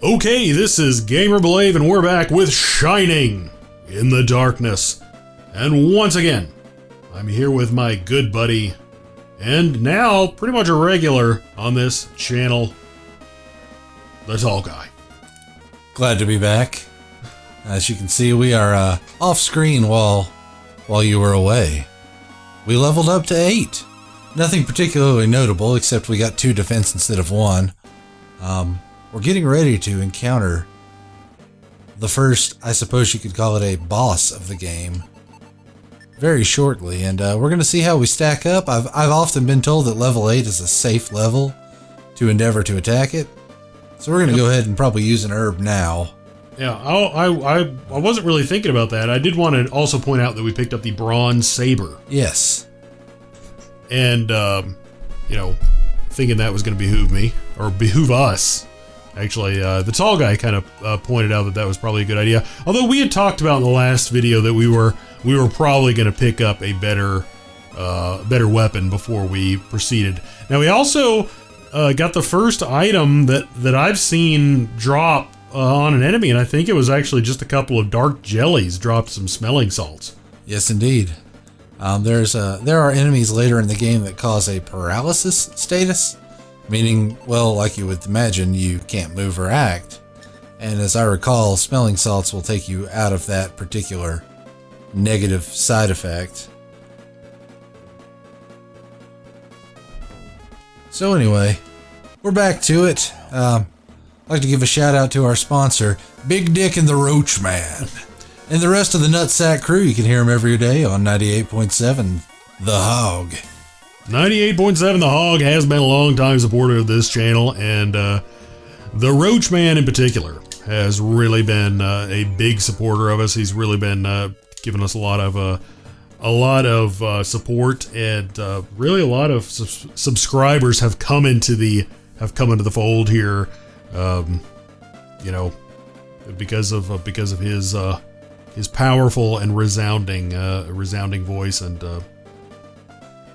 Okay, this is GamerBlave, and we're back with Shining in the Darkness. And once again, I'm here with my good buddy, and now pretty much a regular on this channel, TheTalGuy. Glad to be back. As you can see, we are off screen while you were away. We leveled up to 8. Nothing particularly notable, except we got 2 defense instead of 1. We're getting ready to encounter the first, I suppose you could call it a boss of the game, very shortly, and we're going to see how we stack up. I've often been told that level 8 is a safe level to endeavor to attack it, so we're going to go ahead and probably use an herb now. Yeah, I wasn't really thinking about that. I did want to also point out that we picked up the bronze saber. Yes. And, thinking that was going to behoove me, or behoove us. Actually, the tall guy kind of pointed out that that was probably a good idea. Although we had talked about in the last video that we were probably going to pick up a better weapon before we proceeded. Now we also got the first item that I've seen drop on an enemy, and I think it was actually just a couple of dark jellies dropped some smelling salts. Yes, indeed. There are enemies later in the game that cause a paralysis status. Meaning, well, like you would imagine, you can't move or act. And as I recall, smelling salts will take you out of that particular negative side effect. So anyway, we're back to it. I'd like to give a shout out to our sponsor, Big Dick and the Roach Man. And the rest of the Nutsack crew, you can hear them every day on 98.7 The Hog. 98.7 The Hog has been a long time supporter of this channel, and the Roach Man in particular has really been a big supporter of us. He's really been giving us a lot of support, and really a lot of subscribers have come into the fold here. Because of his powerful and resounding voice, and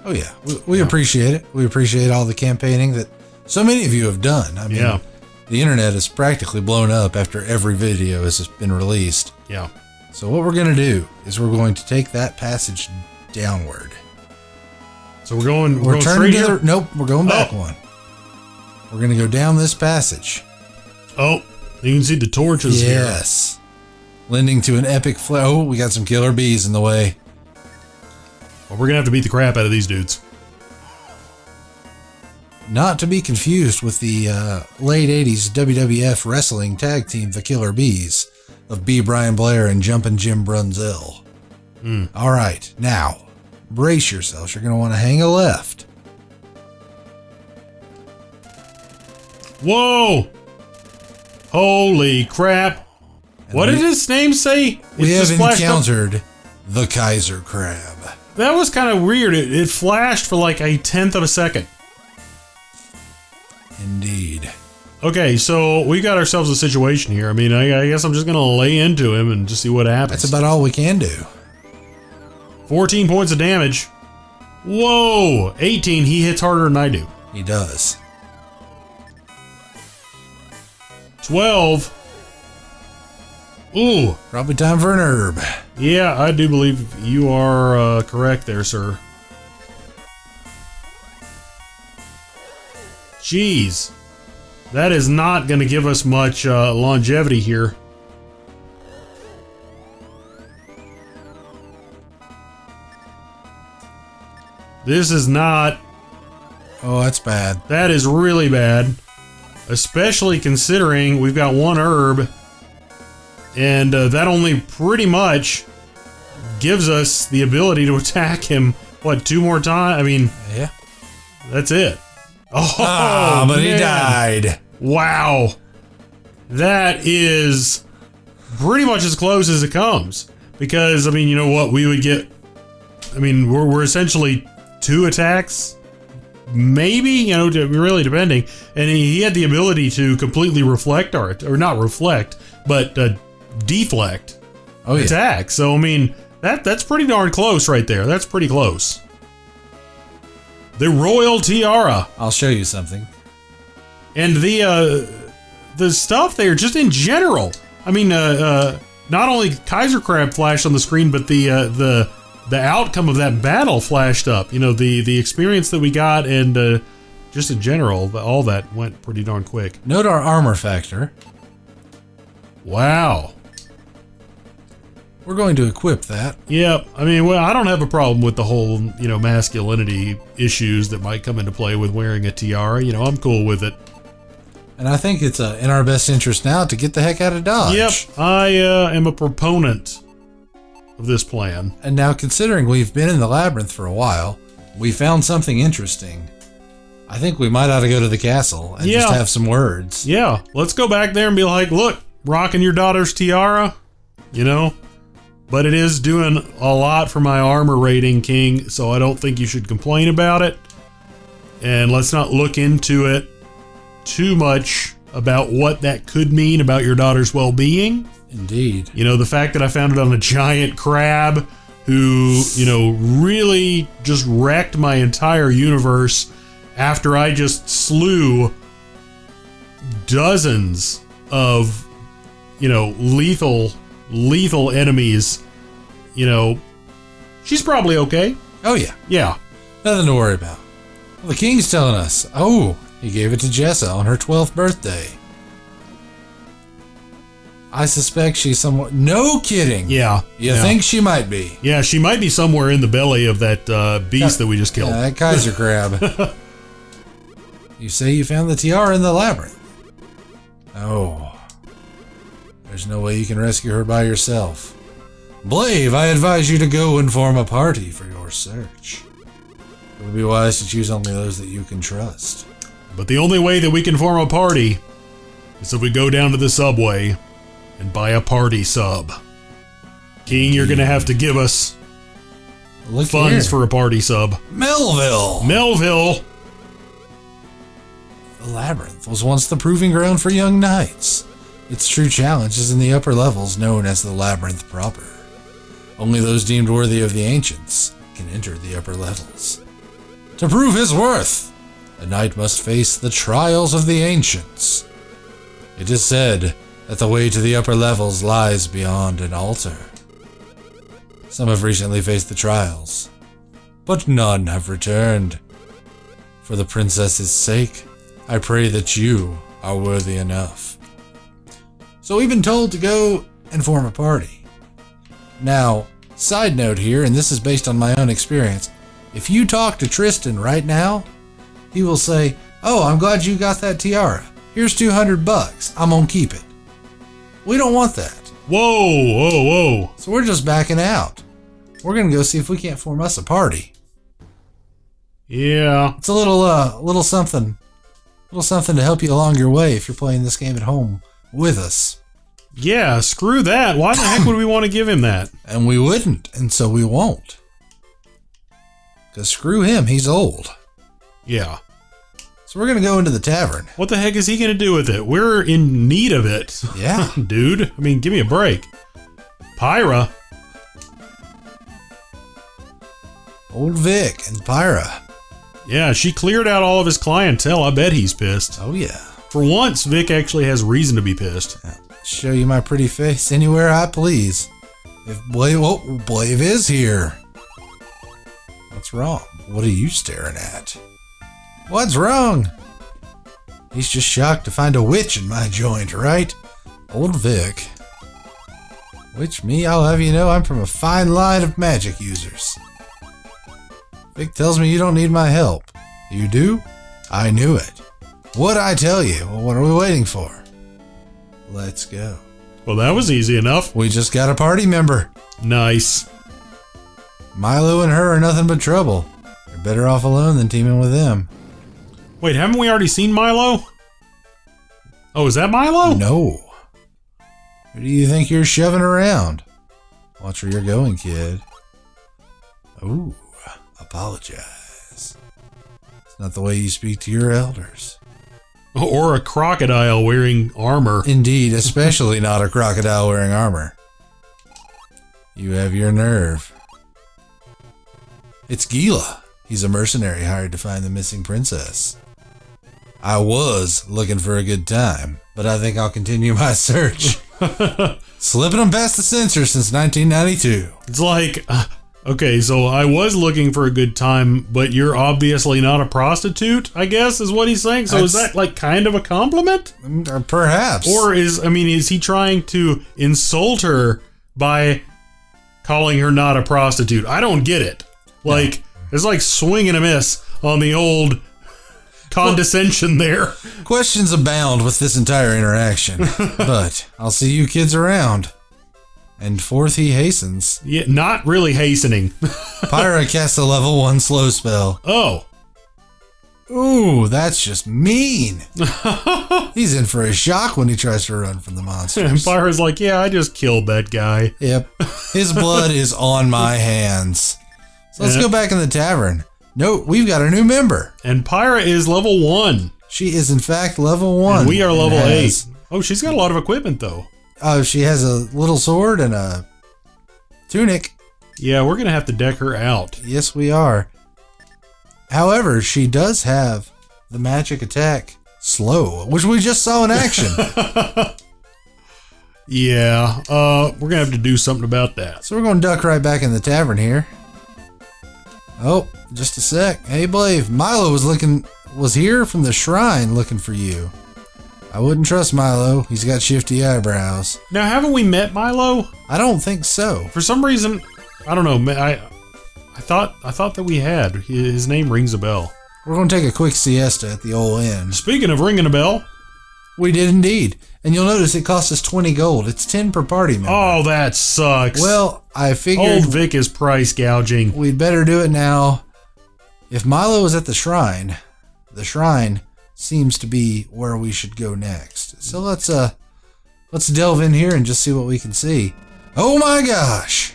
oh yeah, we appreciate it. We appreciate all the campaigning that so many of you have done. I mean, the internet is practically blown up after every video has been released. Yeah. So what we're going to do is we're going to take that passage downward. So we're going turning straight here? Nope, we're going back one. We're going to go down this passage. Oh, you can see the torches here. Yes. Lending to an epic flow. Oh, we got some killer bees in the way. Well, we're going to have to beat the crap out of these dudes. Not to be confused with the late 80s WWF wrestling tag team, the Killer Bees, of B. Brian Blair and Jumpin' Jim Brunzell. All right, now, brace yourselves. You're going to want to hang a left. Whoa! Holy crap. What did his name say? We have encountered the Kaiserkrab. That was kind of weird. It flashed for like a 1/10 of a second. Indeed. Okay, so we got ourselves a situation here. I mean, I guess I'm just going to lay into him and just see what happens. That's about all we can do. 14 points of damage. Whoa! 18. He hits harder than I do. He does. 12. Ooh. Probably time for an herb. Yeah, I do believe you are correct there, sir. Jeez. That is not going to give us much longevity here. This is not... Oh, that's bad. That is really bad. Especially considering we've got 1 herb. And that only pretty much gives us the ability to attack him, what, 2 more times? I mean, yeah, that's it. Oh, but man. He died. Wow. That is pretty much as close as it comes. Because, I mean, you know what, we would get, I mean, we're essentially 2 attacks, maybe, really depending. And he had the ability to completely reflect or not reflect, but deflect attack. So I mean, that's pretty darn close right there. That's pretty close. The Royal Tiara. I'll show you something. And the the stuff there, just in general. I mean, not only Kaiserkrab flashed on the screen, but the outcome of that battle flashed up. You know, the experience that we got, and just in general, all that went pretty darn quick. Note our armor factor. Wow. We're going to equip that. Yeah, I mean, well, I don't have a problem with the whole, you know, masculinity issues that might come into play with wearing a tiara. You know, I'm cool with it. And I think it's in our best interest now to get the heck out of Dodge. Yep, I am a proponent of this plan. And now, considering we've been in the labyrinth for a while, we found something interesting. I think we might ought to go to the castle and just have some words. Yeah, let's go back there and be like, look, rocking your daughter's tiara, you know, but it is doing a lot for my armor rating, King, so I don't think you should complain about it. And let's not look into it too much about what that could mean about your daughter's well-being. Indeed. You know, the fact that I found it on a giant crab who, you know, really just wrecked my entire universe after I just slew dozens of, you know, lethal enemies. You know, she's probably okay. Oh, yeah. Yeah. Nothing to worry about. Well, the king's telling us, he gave it to Jessa on her 12th birthday. I suspect she's somewhat... No kidding! Yeah. You think she might be? Yeah, she might be somewhere in the belly of that beast that we just killed. Yeah, that Kaiserkrab. You say you found the tiara in the labyrinth. Oh. There's no way you can rescue her by yourself. Blave, I advise you to go and form a party for your search. It would be wise to choose only those that you can trust. But the only way that we can form a party is if we go down to the subway and buy a party sub. King, you're going to have to give us funds for a party sub. Melville! The labyrinth was once the proving ground for young knights. Its true challenge is in the upper levels known as the labyrinth proper. Only those deemed worthy of the ancients can enter the upper levels. To prove his worth, a knight must face the trials of the ancients. It is said that the way to the upper levels lies beyond an altar. Some have recently faced the trials, but none have returned. For the princess's sake, I pray that you are worthy enough. So we've been told to go and form a party. Now, side note here, and this is based on my own experience, if you talk to Tristan right now, he will say, I'm glad you got that tiara. Here's $200. I'm gonna keep it. We don't want that. Whoa. So we're just backing out. We're gonna go see if we can't form us a party. Yeah. It's a little something to help you along your way if you're playing this game at home with us. Yeah, screw that. Why the heck would we want to give him that? And we wouldn't, and so we won't. Because screw him, he's old. Yeah. So we're going to go into the tavern. What the heck is he going to do with it? We're in need of it. Yeah. Dude, I mean, give me a break. Pyra. Old Vic and Pyra. Yeah, she cleared out all of his clientele. I bet he's pissed. Oh, yeah. For once, Vic actually has reason to be pissed. Show you my pretty face anywhere I please. If Blave is here. What's wrong? What are you staring at? What's wrong? He's just shocked to find a witch in my joint, right? Old Vic. Which me, I'll have you know, I'm from a fine line of magic users. Vic tells me you don't need my help. You do? I knew it. What'd I tell you? Well, what are we waiting for? Let's go. Well, that was easy enough. We just got a party member. Nice. Milo and her are nothing but trouble. They're better off alone than teaming with them. Wait, haven't we already seen Milo? Oh, is that Milo? No. Who do you think you're shoving around? Watch where you're going, kid. Ooh, apologize. It's not the way you speak to your elders. Or a crocodile wearing armor. Indeed, especially not a crocodile wearing armor. You have your nerve. It's Gila. He's a mercenary hired to find the missing princess. I was looking for a good time, but I think I'll continue my search. Slipping them past the censor since 1992. It's like, okay, so I was looking for a good time, but you're obviously not a prostitute, I guess, is what he's saying. So is that like kind of a compliment? Perhaps. Or is he trying to insult her by calling her not a prostitute? I don't get it. Like, it's like swing and a miss on the old condescension there. Questions abound with this entire interaction, but I'll see you kids around. And forth he hastens. Yeah, not really hastening. Pyra casts a level 1 slow spell. Oh. Ooh, that's just mean. He's in for a shock when he tries to run from the monsters. And Pyra's like, yeah, I just killed that guy. Yep. His blood is on my hands. So let's go back in the tavern. No, we've got a new member. And Pyra is level 1. She is, in fact, level 1. And we are level 8. Oh, she's got a lot of equipment, though. Oh, she has a little sword and a tunic. Yeah, we're going to have to deck her out. Yes, we are. However, she does have the magic attack slow, which we just saw in action. Yeah, we're going to have to do something about that. So we're going to duck right back in the tavern here. Oh, just a sec. Hey, Blave, Milo was here from the shrine looking for you. I wouldn't trust Milo. He's got shifty eyebrows. Now, haven't we met Milo? I don't think so. For some reason, I don't know. I thought that we had. His name rings a bell. We're going to take a quick siesta at the old inn. Speaking of ringing a bell, we did indeed. And you'll notice it cost us 20 gold. It's 10 per party member. Oh, that sucks. Well, I figured old Vic is price gouging. We'd better do it now. If Milo is at the shrine seems to be where we should go next. So let's delve in here and just see what we can see. Oh my gosh!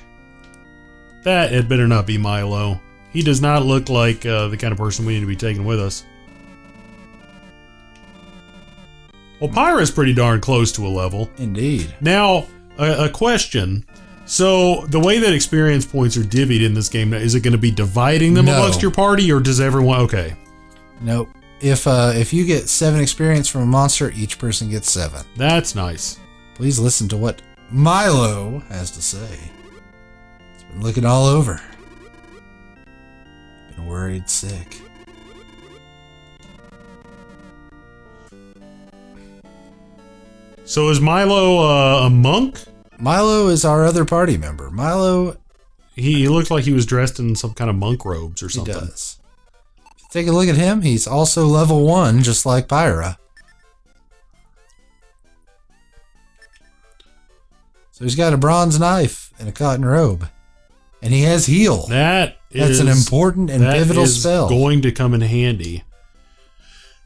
That had better not be Milo. He does not look like the kind of person we need to be taking with us. Well, Pyra's pretty darn close to a level. Indeed. Now, a question. So, the way that experience points are divvied in this game, is it going to be dividing them amongst your party, or does everyone... Okay. Nope. If you get 7 experience from a monster, each person gets 7. That's nice. Please listen to what Milo has to say. He's been looking all over. Been worried sick. So is Milo a monk? Milo is our other party member. Milo... He looked like he was dressed in some kind of monk robes or something. He does. Take a look at him. He's also level 1, just like Pyra. So he's got a bronze knife and a cotton robe. And he has heal. That's an important and pivotal spell. Going to come in handy.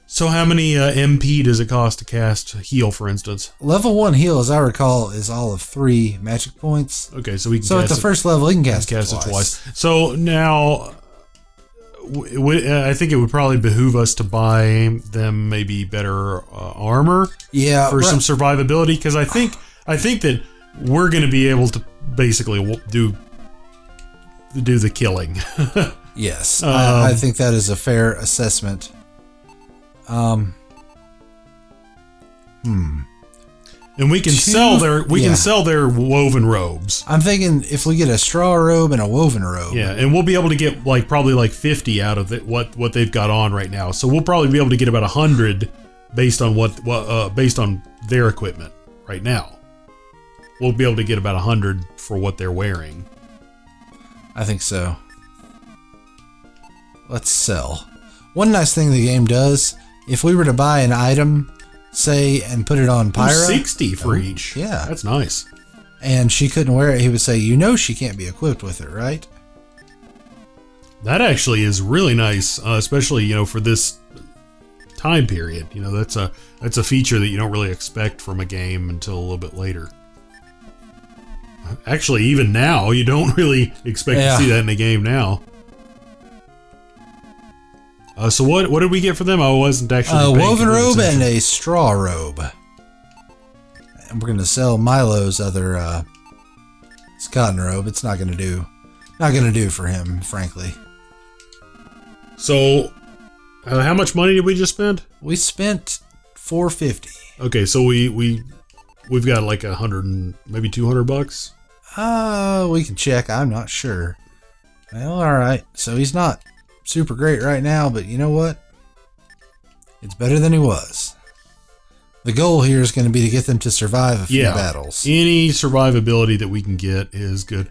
So how many MP does it cost to cast heal, for instance? Level 1 heal, as I recall, is all of 3 magic points. Okay, so we can cast at the first level, he can cast it twice. So now, I think it would probably behoove us to buy them maybe better armor. Yeah, for some survivability, because I think that we're going to be able to basically do the killing. Yes, I think that is a fair assessment. And we can sell their woven robes. I'm thinking if we get a straw robe and a woven robe. Yeah, and we'll be able to get probably 50 out of it, what they've got on right now. So we'll probably be able to get about 100 based on based on their equipment right now. We'll be able to get about 100 for what they're wearing. I think so. Let's sell. One nice thing the game does, if we were to buy an item, say, and put it on Pyra... 60 for each. Yeah. That's nice. And she couldn't wear it, he would say, she can't be equipped with it, right? That actually is really nice, especially, for this time period. That's a feature that you don't really expect from a game until a little bit later. Actually, even now, you don't really expect to see that in a game now. So what did we get for them? I wasn't actually a woven robe and a straw robe. And we're going to sell Milo's other his cotton robe. It's not going to do for him, frankly. So How much money did we just spend? We spent $450. Okay, so we've got like 100 and maybe $200. We can check. I'm not sure. Well, all right. So he's not super great right now, but you know what? It's better than he was. The goal here is going to be to get them to survive a few battles. Any survivability that we can get is good.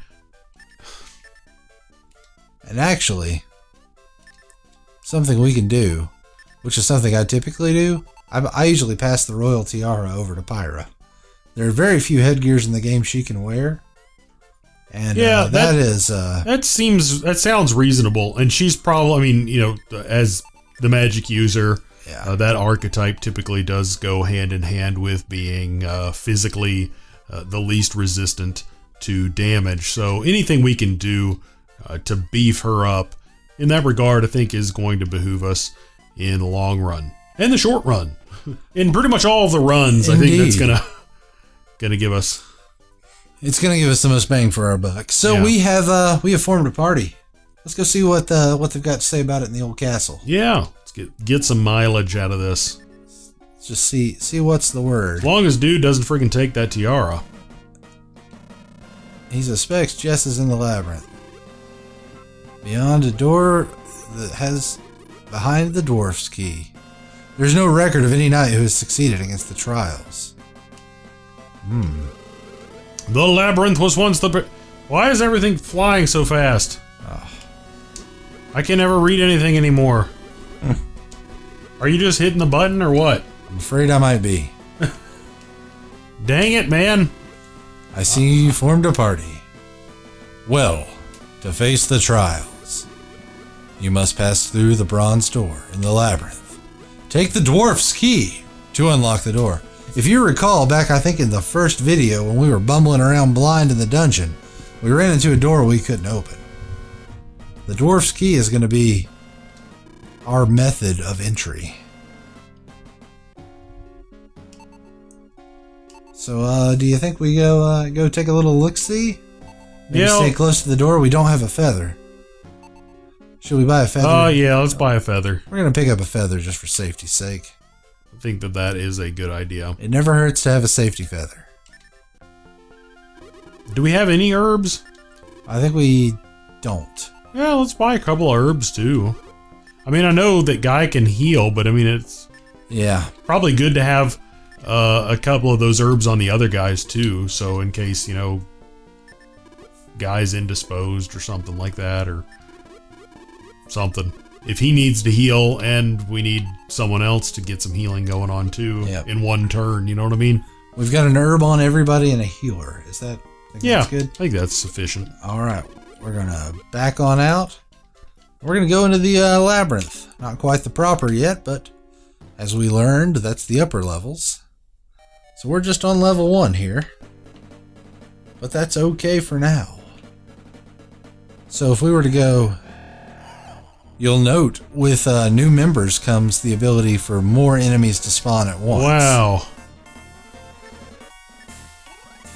And actually, something we can do, which is something I typically do, I usually pass the Royal Tiara over to Pyra. There are very few headgears in the game she can wear. And that sounds reasonable. And she's probably, I mean, you know, as the magic user, that archetype typically does go hand in hand with being physically the least resistant to damage. So anything we can do to beef her up in that regard, I think is going to behoove us in the long run and the short run. In pretty much all of the runs, indeed. I think that's gonna give us. It's gonna give us the most bang for our buck. So we have formed a party. Let's go see what they've got to say about it in the old castle. Yeah, let's get some mileage out of this. Let's just see what's the word. As long as dude doesn't freaking take that tiara. He suspects Jess is in the labyrinth. Beyond a door that has behind the dwarf's key. There's no record of any knight who has succeeded against the trials. The labyrinth was once the... Why is everything flying so fast? Oh. I can never read anything anymore. Are you just hitting the button or what? I'm afraid I might be. Dang it, man. I see you formed a party. Well, to face the trials, you must pass through the bronze door in the labyrinth. Take the dwarf's key to unlock the door. If you recall back, I think in the first video when we were bumbling around blind in the dungeon, we ran into a door we couldn't open. The dwarf's key is going to be our method of entry. So, do you think we go take a little look-see? Maybe stay close to the door. We don't have a feather. Should we buy a feather? Oh, yeah, let's buy a feather. We're going to pick up a feather just for safety's sake. I think that is a good idea. It never hurts to have a safety feather. Do we have any herbs? I think we don't. Yeah, let's buy a couple of herbs, too. I mean, I know that Guy can heal, but I mean, it's probably good to have a couple of those herbs on the other guys, too. So in case, you know, Guy's indisposed or something like that, or something. If he needs to heal and we need someone else to get some healing going on too in one turn, you know what I mean? We've got an herb on everybody and a healer. Is that that's good? I think that's sufficient. All right. We're going to back on out. We're going to go into the labyrinth. Not quite the proper yet, but as we learned, that's the upper levels. So we're just on level 1 here. But that's okay for now. So if we were to go... You'll note with new members comes the ability for more enemies to spawn at once. Wow.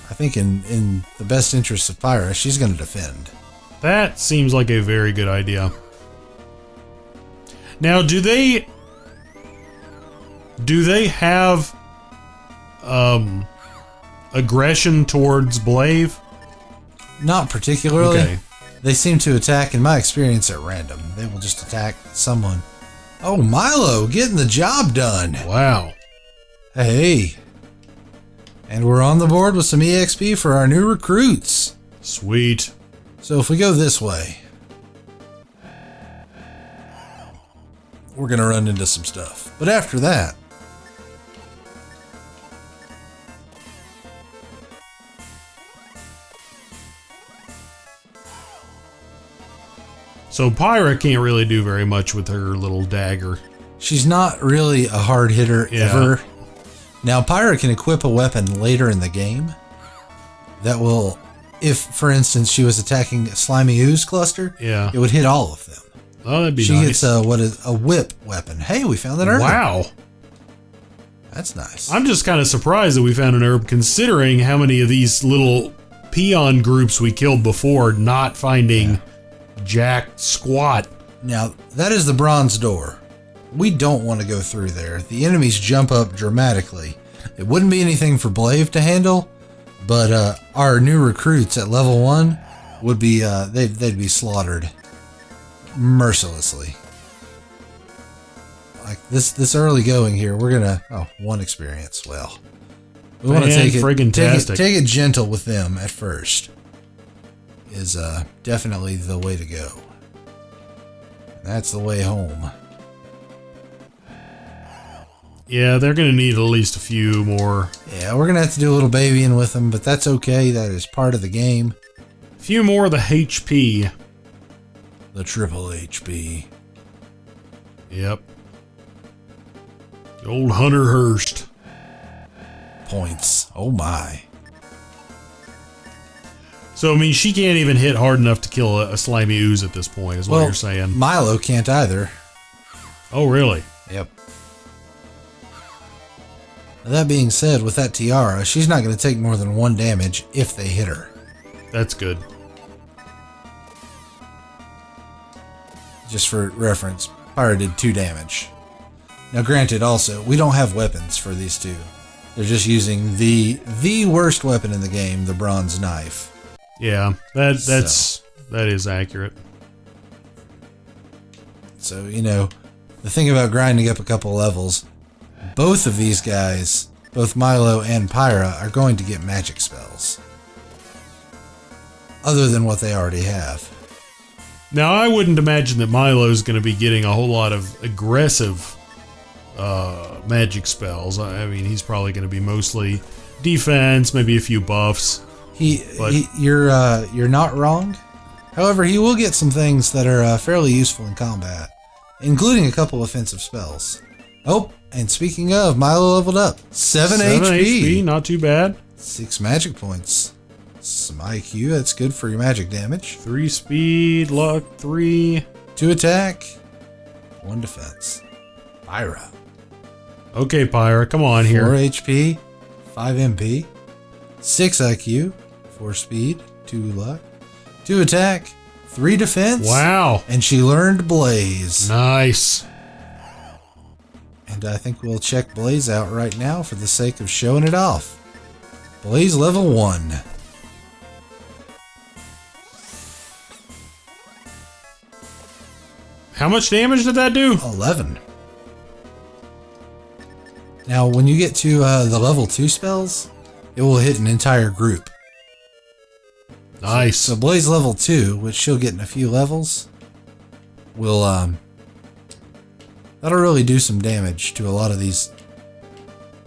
I think in the best interest of Pyra, she's going to defend. That seems like a very good idea. Now, do they have aggression towards Blave? Not particularly. Okay. They seem to attack, in my experience, at random. They will just attack someone. Oh, Milo, getting the job done. Wow. Hey. And we're on the board with some EXP for our new recruits. Sweet. So if we go this way, we're going to run into some stuff. But after that, so Pyra can't really do very much with her little dagger. she's not really a hard hitter ever. Now, Pyra can equip a weapon later in the game that will, if, for instance, she was attacking a slimy ooze cluster, it would hit all of them. Oh, that'd be she nice. gets a whip weapon. Hey, we found an herb. Wow. That's nice. I'm just kind of surprised that we found an herb, considering how many of these little peon groups we killed before, not finding jack squat. Now, that is the bronze door. We don't want to go through there. The enemies jump up dramatically. It wouldn't be anything for Blave to handle, but our new recruits at level 1 would be they'd be slaughtered mercilessly. Like this early going here, we're gonna 1 experience. Well, we want to take it gentle with them at first. Is definitely the way to go. That's the way home. Yeah, they're going to need at least a few more. Yeah, we're going to have to do a little babying with them, but that's okay. That is part of the game. A few more of the HP. The triple HP. Yep. The old Hunter Hurst. Points. Oh my. So, I mean, she can't even hit hard enough to kill a slimy ooze at this point, is what you're saying. Milo can't either. Oh, really? Yep. Now, that being said, with that tiara, she's not going to take more than 1 damage if they hit her. That's good. Just for reference, Pyra did 2 damage. Now, granted, also, we don't have weapons for these two. They're just using the worst weapon in the game, the bronze knife. Yeah, that is accurate. So, you know, the thing about grinding up a couple levels, both of these guys, both Milo and Pyra, are going to get magic spells. Other than what they already have. Now, I wouldn't imagine that Milo's going to be getting a whole lot of aggressive magic spells. I mean, he's probably going to be mostly defense, maybe a few buffs. You're not wrong. However, he will get some things that are fairly useful in combat, including a couple offensive spells. Oh, and speaking of, Milo leveled up. 7 HP. Not too bad. 6 magic points. Some IQ, that's good for your magic damage. 3 speed, luck, 3. 2 attack, 1 defense. Pyra. Okay, Pyra, come on here. 4 HP, 5 MP, 6 IQ, 4 speed, 2 luck, 2 attack, 3 defense. Wow. And she learned Blaze. Nice. And I think we'll check Blaze out right now for the sake of showing it off. Blaze level 1. How much damage did that do? 11. Now, when you get to the level 2 spells, it will hit an entire group. Nice. So Blaze level 2, which she'll get in a few levels, will that'll really do some damage to a lot of these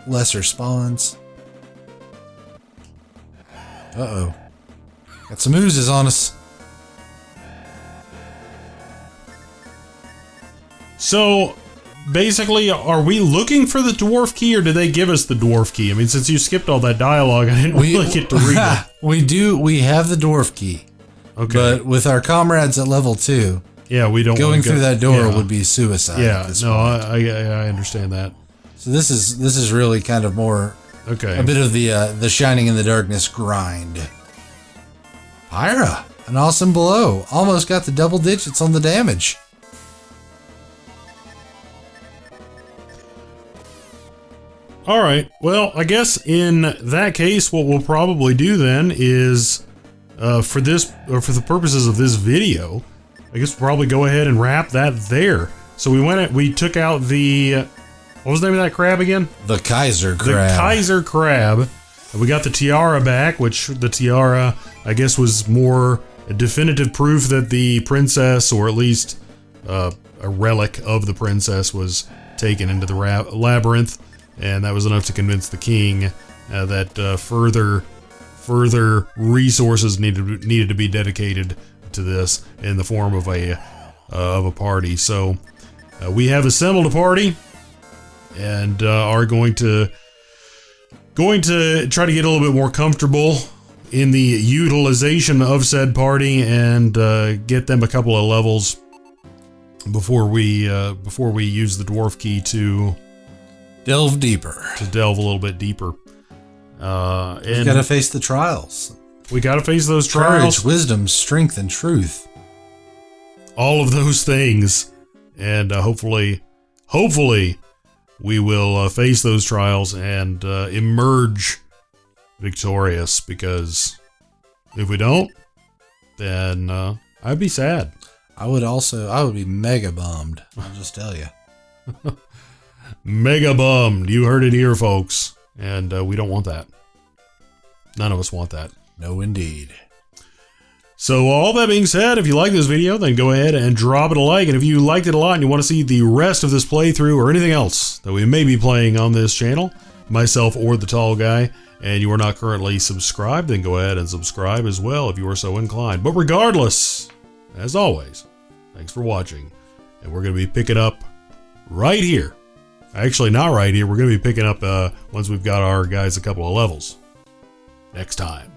lesser spawns. Uh-oh. Got some oozes on us. So, basically, are we looking for the dwarf key, or did they give us the dwarf key? I mean, since you skipped all that dialogue, I didn't really get to read it. We have the dwarf key. Okay. But with our comrades at level 2, yeah, we don't going through that door yeah. would be suicide. Yeah, at this no, point. I understand that. So this is really kind of more Okay. a bit of the shining in the darkness grind. Pyra, an awesome blow. Almost got the double digits on the damage. All right. Well, I guess in that case, what we'll probably do then is, for the purposes of this video, I guess we'll probably go ahead and wrap that there. So we took out the, what was the name of that crab again? The Kaiserkrab. The Kaiserkrab. We got the tiara back, which the tiara, I guess, was more a definitive proof that the princess, or at least a relic of the princess, was taken into the labyrinth. And that was enough to convince the king that further resources needed to be dedicated to this in the form of a party. So we have assembled a party, and are going to try to get a little bit more comfortable in the utilization of said party, and get them a couple of levels before we use the dwarf key to delve deeper. To delve a little bit deeper. And we gotta face the trials. We gotta face those trials. Courage, wisdom, strength, and truth. All of those things. And hopefully hopefully we will face those trials and emerge victorious, because if we don't, then I'd be sad. I would be mega bummed. I'll just tell you. Mega bummed. You heard it here, folks. And we don't want that. None of us want that. No, indeed. So all that being said, if you like this video, then go ahead and drop it a like. And if you liked it a lot and you want to see the rest of this playthrough or anything else that we may be playing on this channel, myself or the Tall Guy, and you are not currently subscribed, then go ahead and subscribe as well if you are so inclined. But regardless, as always, thanks for watching. And we're going to be picking up right here. Actually, not right here. We're going to be picking up once we've got our guys a couple of levels. Next time.